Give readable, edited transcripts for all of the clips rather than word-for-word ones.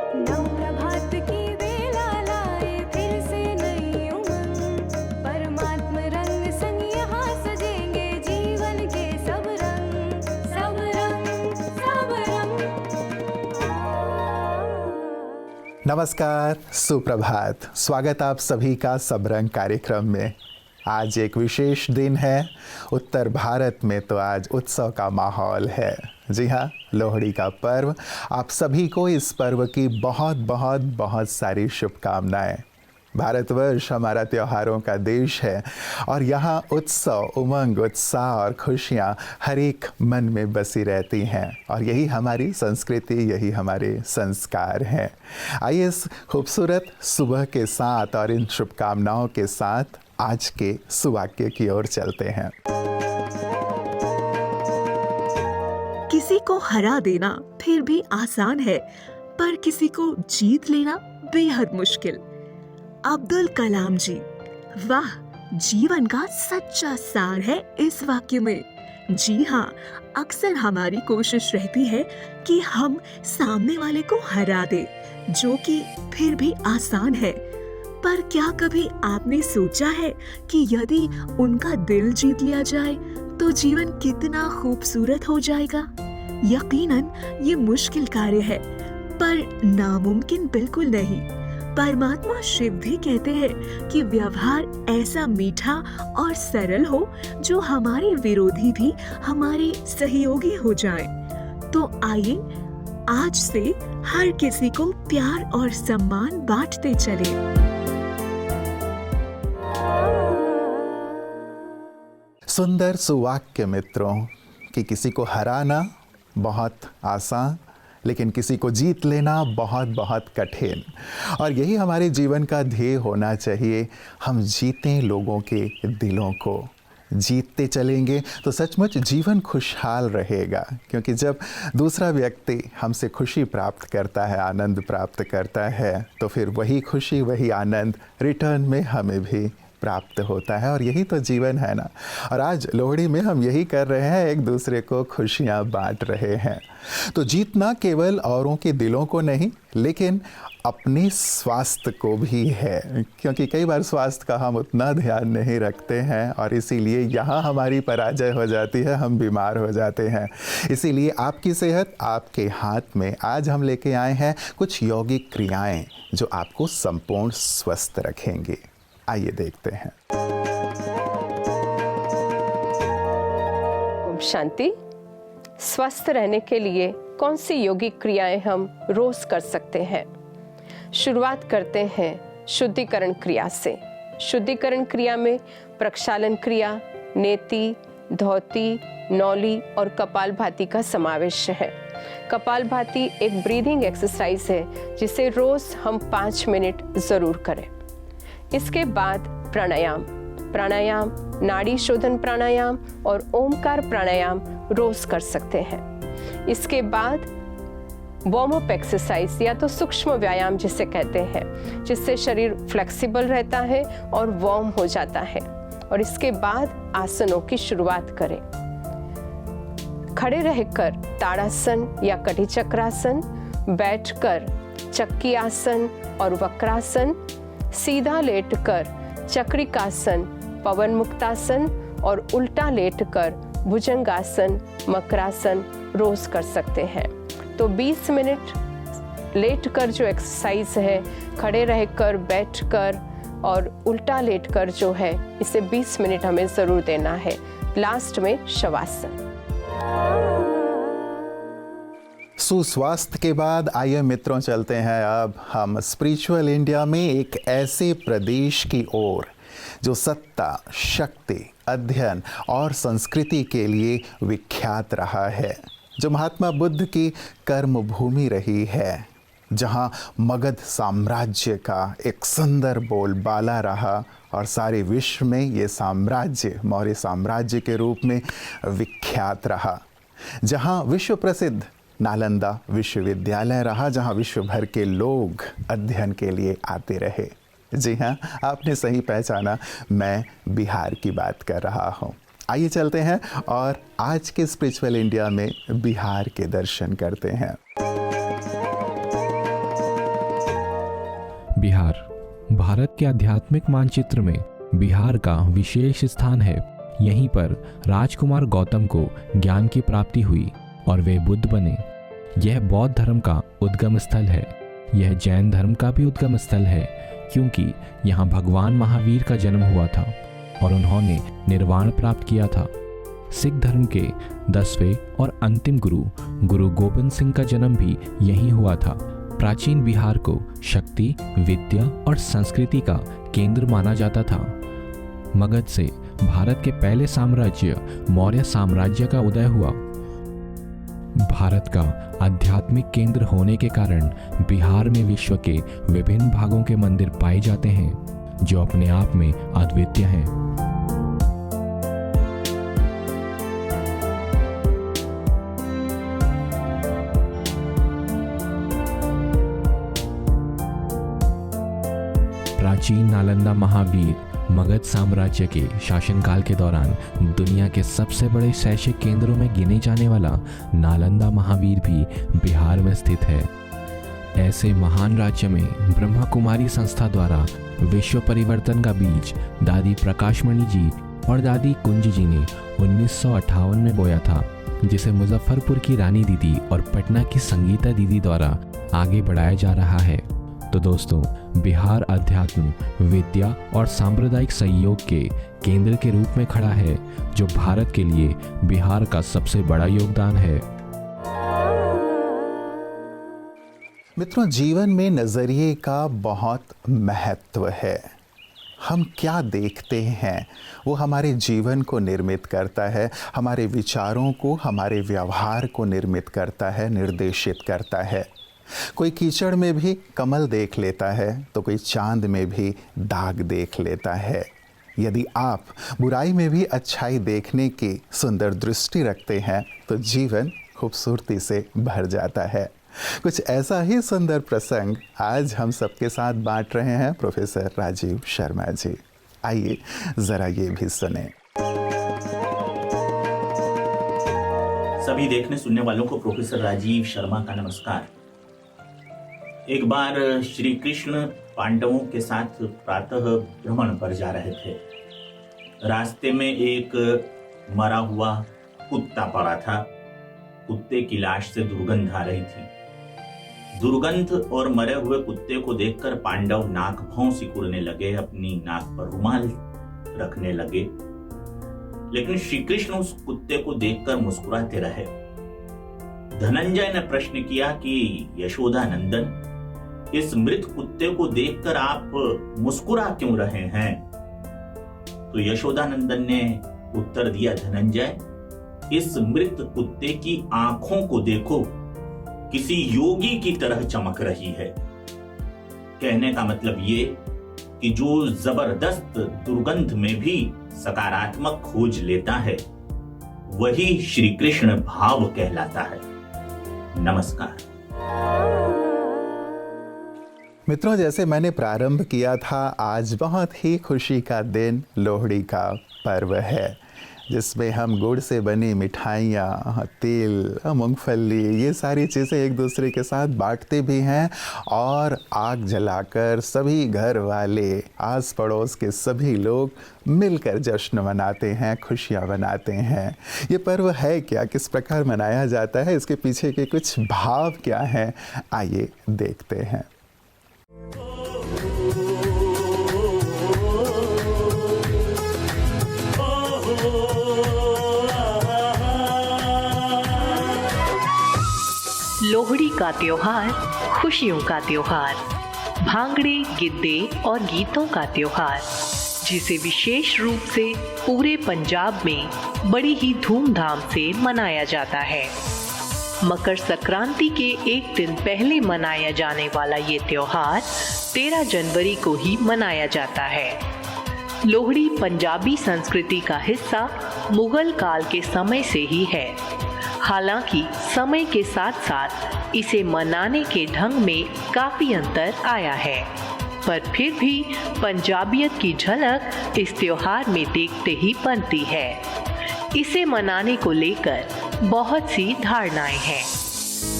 नव प्रभात की बेला लाए फिर से नई उमंग, परमात्म रंग संग यहाँ सजेंगे जीवन के सब रंग, सब रंग, सब रंग। नमस्कार, सुप्रभात। स्वागत आप सभी का सबरंग कार्यक्रम में। आज एक विशेष दिन है। उत्तर भारत में तो आज उत्सव का माहौल है। जी हाँ, लोहड़ी का पर्व। आप सभी को इस पर्व की बहुत बहुत बहुत सारी शुभकामनाएं। भारतवर्ष हमारा त्योहारों का देश है और यहाँ उत्सव, उमंग, उत्साह और खुशियाँ हर एक मन में बसी रहती हैं और यही हमारी संस्कृति, यही हमारे संस्कार हैं। आइए इस खूबसूरत सुबह के साथ और इन शुभकामनाओं के साथ आज के सुवाक्य की ओर चलते हैं। किसी को हरा देना फिर भी आसान है, पर किसी को जीत लेना बेहद मुश्किल। अब्दुल कलाम जी, वाह, जीवन का सच्चा सार है इस वाक्य में। जी हाँ, अक्सर हमारी कोशिश रहती है कि हम सामने वाले को हरा दें, जो कि फिर भी आसान है। पर क्या कभी आपने सोचा है कि यदि उनका दिल जीत लिया जाए तो जीवन कितना खूबसूरत हो जाएगा? यकीनन ये मुश्किल कार्य है, पर नामुमकिन बिल्कुल नहीं। परमात्मा शिव भी कहते हैं कि व्यवहार ऐसा मीठा और सरल हो जो हमारे विरोधी भी हमारे सहयोगी हो जाए। तो आइए आज से हर किसी को प्यार और सम्मान बांटते चले। सुंदर सुवाक्य मित्रों कि किसी को हराना बहुत आसान, लेकिन किसी को जीत लेना बहुत बहुत कठिन। और यही हमारे जीवन का ध्येय होना चाहिए। हम जीतें लोगों के दिलों को। जीतते चलेंगे तो सचमुच जीवन खुशहाल रहेगा, क्योंकि जब दूसरा व्यक्ति हमसे खुशी प्राप्त करता है, आनंद प्राप्त करता है, तो फिर वही खुशी, वही आनंद रिटर्न में हमें भी प्राप्त होता है। और यही तो जीवन है ना। और आज लोहड़ी में हम यही कर रहे हैं, एक दूसरे को खुशियाँ बांट रहे हैं। तो जीतना केवल औरों के दिलों को नहीं, लेकिन अपने स्वास्थ्य को भी है, क्योंकि कई बार स्वास्थ्य का हम उतना ध्यान नहीं रखते हैं और इसीलिए यहाँ हमारी पराजय हो जाती है, हम बीमार हो जाते हैं। इसीलिए आपकी सेहत आपके हाथ में। आज हम लेके आए हैं कुछ यौगिक क्रियाएं जो आपको संपूर्ण स्वस्थ रखेंगे। आइए देखते हैं। ओम शांति। स्वस्थ रहने के लिए कौन सी यौगिक क्रियाएं हम रोज कर सकते हैं? शुरुआत करते हैं शुद्धिकरण क्रिया से। शुद्धिकरण क्रिया में प्रक्षालन क्रिया, नेति, धौती, नौली और कपालभाति का समावेश है। कपालभाति एक ब्रीदिंग एक्सरसाइज है जिसे रोज हम 5 मिनट जरूर करें। इसके बाद प्राणायाम, नाड़ी शोधन प्राणायाम और ओमकार प्राणायाम रोज कर सकते हैं। इसके बाद वार्म अप एक्सरसाइज या तो सूक्ष्म व्यायाम जिसे कहते हैं, जिससे शरीर फ्लेक्सिबल रहता है और वार्म हो जाता है। और इसके बाद आसनों की शुरुआत करें। खड़े रहकर ताड़ासन या कटी चक्रासन, बैठकर चक्की आसन और वक्रासन, सीधा लेटकर चक्रिकासन, पवन मुक्तासन और उल्टा लेटकर भुजंगासन, मकरासन रोज कर सकते हैं। तो 20 मिनट लेटकर जो एक्सरसाइज है, खड़े रहकर, बैठकर और उल्टा लेटकर जो है, इसे 20 मिनट हमें जरूर देना है। लास्ट में शवासन। सुस्वास्थ्य के बाद आइए मित्रों चलते हैं अब हम स्पिरिचुअल इंडिया में एक ऐसे प्रदेश की ओर जो सत्ता, शक्ति, अध्ययन और संस्कृति के लिए विख्यात रहा है, जो महात्मा बुद्ध की कर्म भूमि रही है, जहां मगध साम्राज्य का एक सुंदर बोलबाला रहा और सारे विश्व में ये साम्राज्य मौर्य साम्राज्य के रूप में विख्यात रहा, जहां विश्व प्रसिद्ध नालंदा विश्वविद्यालय रहा, जहां विश्व भर के लोग अध्ययन के लिए आते रहे। जी हाँ, आपने सही पहचाना, मैं बिहार की बात कर रहा हूँ। आइए चलते हैं और आज के स्पिरिचुअल इंडिया में बिहार के दर्शन करते हैं। भारत के आध्यात्मिक मानचित्र में बिहार का विशेष स्थान है। यहीं पर राजकुमार गौतम को ज्ञान की प्राप्ति हुई और वे बुद्ध बने। यह बौद्ध धर्म का उद्गम स्थल है। यह जैन धर्म का भी उद्गम स्थल है, क्योंकि यहाँ भगवान महावीर का जन्म हुआ था और उन्होंने निर्वाण प्राप्त किया था। सिख धर्म के 10वें और अंतिम गुरु गोबिंद सिंह का जन्म भी यहीं हुआ था। प्राचीन बिहार को शक्ति, विद्या और संस्कृति का केंद्र माना जाता था। मगध से भारत के पहले साम्राज्य मौर्य साम्राज्य का उदय हुआ। भारत का आध्यात्मिक केंद्र होने के कारण बिहार में विश्व के विभिन्न भागों के मंदिर पाए जाते हैं, जो अपने आप में अद्वितीय हैं। प्राचीन नालंदा महावीर मगध साम्राज्य के शासनकाल के दौरान दुनिया के सबसे बड़े शैक्षिक केंद्रों में गिने जाने वाला नालंदा महावीर भी बिहार में स्थित है। ऐसे महान राज्य में ब्रह्मा कुमारी संस्था द्वारा विश्व परिवर्तन का बीज दादी प्रकाशमणि जी और दादी कुंज जी ने 1958 में बोया था, जिसे मुजफ्फरपुर की रानी दीदी और पटना की संगीता दीदी द्वारा आगे बढ़ाया जा रहा है। तो दोस्तों, बिहार अध्यात्म, विद्या और सांप्रदायिक सहयोग के केंद्र के रूप में खड़ा है, जो भारत के लिए बिहार का सबसे बड़ा योगदान है। मित्रों, जीवन में नज़रिए का बहुत महत्व है। हम क्या देखते हैं वो हमारे जीवन को निर्मित करता है, हमारे विचारों को, हमारे व्यवहार को निर्मित करता है, निर्देशित करता है। कोई कीचड़ में भी कमल देख लेता है तो कोई चांद में भी दाग देख लेता है। यदि आप बुराई में भी अच्छाई देखने की सुंदर दृष्टि रखते हैं तो जीवन खूबसूरती से भर जाता है। कुछ ऐसा ही सुंदर प्रसंग आज हम सबके साथ बांट रहे हैं प्रोफेसर राजीव शर्मा जी। आइए जरा ये भी सुने। सभी देखने सुनने वालों को प्रोफेसर राजीव शर्मा का नमस्कार। एक बार श्री कृष्ण पांडवों के साथ प्रातः भ्रमण पर जा रहे थे। रास्ते में एक मरा हुआ कुत्ता पड़ा था। कुत्ते की लाश से दुर्गंध आ रही थी। दुर्गंध और मरे हुए कुत्ते को देखकर पांडव नाक भौं सिकुड़ने लगे, अपनी नाक पर रुमाल रखने लगे। लेकिन श्री कृष्ण उस कुत्ते को देखकर मुस्कुराते रहे। धनंजय ने प्रश्न किया कि यशोदा नंदन, इस मृत कुत्ते को देखकर आप मुस्कुरा क्यों रहे हैं? तो यशोदानंदन ने उत्तर दिया, धनंजय, इस मृत कुत्ते की आंखों को देखो, किसी योगी की तरह चमक रही है। कहने का मतलब ये कि जो जबरदस्त दुर्गंध में भी सकारात्मक खोज लेता है, वही श्री कृष्ण भाव कहलाता है। नमस्कार। मित्रों, जैसे मैंने प्रारंभ किया था, आज बहुत ही खुशी का दिन, लोहड़ी का पर्व है, जिसमें हम गुड़ से बनी मिठाइयाँ, तिल, मूंगफली, ये सारी चीज़ें एक दूसरे के साथ बांटते भी हैं और आग जलाकर सभी घर वाले, आस पड़ोस के सभी लोग मिलकर जश्न मनाते हैं, खुशियाँ मनाते हैं। ये पर्व है क्या, किस प्रकार मनाया जाता है, इसके पीछे के कुछ भाव क्या हैं, आइए देखते हैं। लोहड़ी का त्योहार खुशियों का त्योहार, भांगड़े, गिद्दे और गीतों का त्योहार, जिसे विशेष रूप से पूरे पंजाब में बड़ी ही धूमधाम से मनाया जाता है। मकर संक्रांति के एक दिन पहले मनाया जाने वाला ये त्योहार 13 जनवरी को ही मनाया जाता है। लोहड़ी पंजाबी संस्कृति का हिस्सा मुगल काल के समय से ही है। हालांकि समय के साथ साथ इसे मनाने के ढंग में काफी अंतर आया है, पर फिर भी पंजाबियत की झलक इस त्योहार में देखते ही बनती है। इसे मनाने को लेकर बहुत सी धारणाएं हैं।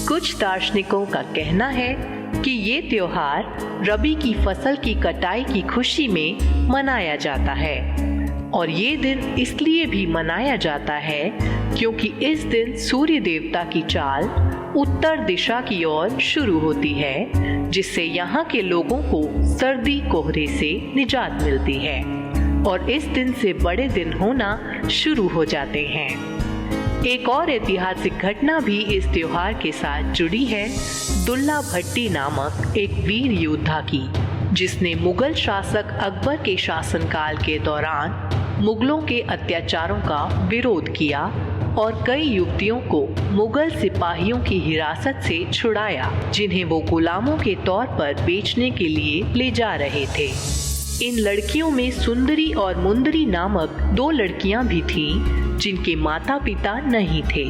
कुछ दार्शनिकों का कहना है कि ये त्योहार रबी की फसल की कटाई की खुशी में मनाया जाता है। और ये दिन इसलिए भी मनाया जाता है क्योंकि इस दिन सूर्य देवता की चाल उत्तर दिशा की ओर शुरू होती है, जिससे यहाँ के लोगों को सर्दी कोहरे से निजात मिलती है और इस दिन से बड़े दिन होना शुरू हो जाते हैं। एक और ऐतिहासिक घटना भी इस त्योहार के साथ जुड़ी है, दुल्ला भट्टी नामक एक वीर योद्धा की, जिसने मुगल शासक अकबर के शासनकाल के दौरान मुगलों के अत्याचारों का विरोध किया और कई युवतियों को मुगल सिपाहियों की हिरासत से छुड़ाया, जिन्हें वो गुलामों के तौर पर बेचने के लिए ले जा रहे थे। इन लड़कियों में सुंदरी और मुंदरी नामक 2 लड़कियां भी थीं, जिनके माता पिता नहीं थे।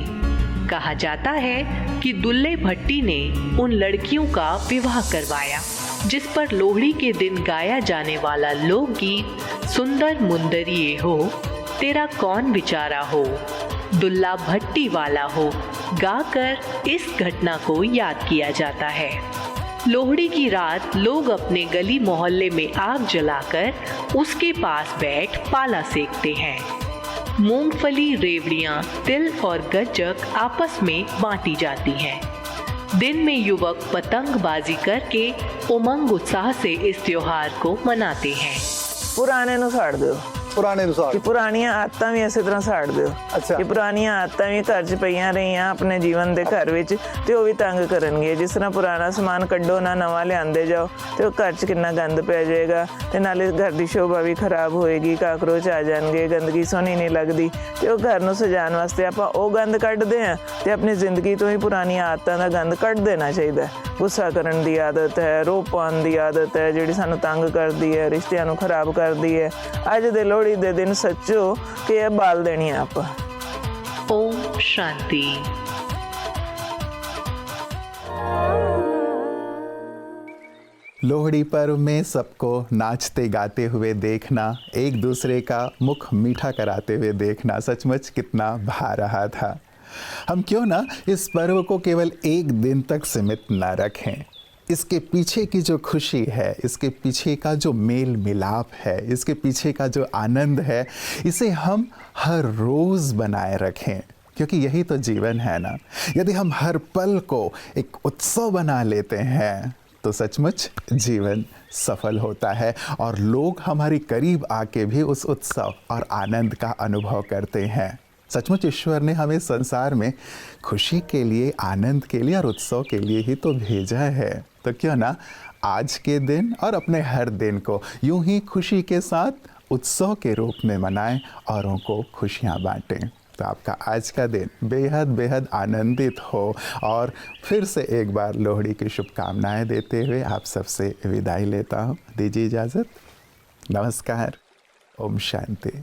कहा जाता है कि दुल्ले भट्टी ने उन लड़कियों का विवाह करवाया, जिस पर लोहड़ी के दिन गाया जाने वाला लोकगीत सुंदर मुंदरिये हो, तेरा कौन बेचारा हो, दुल्ला भट्टी वाला हो गाकर इस घटना को याद किया जाता है। लोहड़ी की रात लोग अपने गली मोहल्ले में आग जलाकर उसके पास बैठ पाला सेकते हैं। मूंगफली, रेवड़ियां, तिल और गज्जक आपस में बांटी जाती हैं। दिन में युवक पतंगबाजी करके उमंग उत्साह से इस त्योहार को मनाते हैं। पुराने नु साड़ दो, ਪੁਰਾਣੇ ਅਨੁਸਾਰ ਕਿ ਪੁਰਾਣੀਆਂ ਆਦਤਾਂ ਵੀ ਇਸੇ ਤਰ੍ਹਾਂ ਸਾੜ ਦਿਓ। ਅੱਛਾ। ਕਿ ਪੁਰਾਣੀਆਂ ਆਦਤਾਂ ਵੀ ਘਰ 'ਚ ਪਈਆਂ ਰਹੀਆਂ ਆਪਣੇ ਜੀਵਨ ਦੇ ਘਰ ਵਿੱਚ ਤੇ ਉਹ ਵੀ ਤੰਗ ਕਰਨਗੇ। ਜਿਸ ਤਰ੍ਹਾਂ ਪੁਰਾਣਾ ਸਮਾਨ ਕੱਢੋ ਨਾ, ਨਵਾਂ ਲਿਆਂਦੇ ਜਾਓ ਤੇ ਉਹ ਘਰ 'ਚ ਕਿੰਨਾ ਗੰਦ ਪੈ ਜਾਏਗਾ ਤੇ ਨਾਲੇ ਘਰ ਦੀ ਸ਼ੋਭਾ ਵੀ ਖਰਾਬ ਹੋਏਗੀ, ਕਾਕਰੋਚ ਆ ਜਾਣਗੇ, ਗੰਦਗੀ ਸੋਹਣੀ ਨਹੀਂ ਲੱਗਦੀ ਤੇ ਉਹ ਘਰ ਨੂੰ ਸਜਾਉਣ ਵਾਸਤੇ ਆਪਾਂ ਉਹ ਗੰਦ ਕੱਢਦੇ ਹਾਂ ਤੇ ਆਪਣੀ ਜ਼ਿੰਦਗੀ ਤੋਂ ਹੀ ਪੁਰਾਣੀਆਂ ਆਦਤਾਂ ਦਾ ਗੰਦ ਕੱਢ ਦੇਣਾ ਚਾਹੀਦਾ। ਗੁੱਸਾ ਕਰਨ ਦੀ ਆਦਤ ਹੈ, ਰੋਹ ਪਾਉਣ ਦੀ ਆਦਤ ਹੈ, ਜਿਹੜੀ ਸਾਨੂੰ ਤੰਗ ਕਰਦੀ ਹੈ, ਰਿਸ਼ਤਿਆਂ ਨੂੰ ਖਰਾਬ ਕਰਦੀ ਹੈ। ਅੱਜ ਦੇ ਲੋਹੜੀ ਦੇ ਦਿਨ ਸੱਚੋ ਕਿ ਇਹ ਬਾਲ ਦੇਣੀ ਆਪਾਂ। ओम शांति। लोहड़ी पर्व में सबको नाचते गाते हुए देखना, एक दूसरे का मुख मीठा कराते हुए देखना सचमुच कितना भा रहा था। हम क्यों ना इस पर्व को केवल एक दिन तक सीमित न रखें। इसके पीछे की जो खुशी है, इसके पीछे का जो मेल मिलाप है, इसके पीछे का जो आनंद है, इसे हम हर रोज़ बनाए रखें, क्योंकि यही तो जीवन है ना। यदि हम हर पल को एक उत्सव बना लेते हैं तो सचमुच जीवन सफल होता है और लोग हमारे करीब आके भी उस उत्सव और आनंद का अनुभव करते हैं। सचमुच ईश्वर ने हमें संसार में खुशी के लिए, आनंद के लिए और उत्सव के लिए ही तो भेजा है। तो क्यों ना आज के दिन और अपने हर दिन को यूं ही खुशी के साथ उत्सव के रूप में मनाएं, औरों को खुशियां बांटें। तो आपका आज का दिन बेहद बेहद आनंदित हो और फिर से एक बार लोहड़ी की शुभकामनाएं देते हुए आप सबसे विदाई लेता हूँ। दीजिए इजाज़त। नमस्कार। ओम शांति।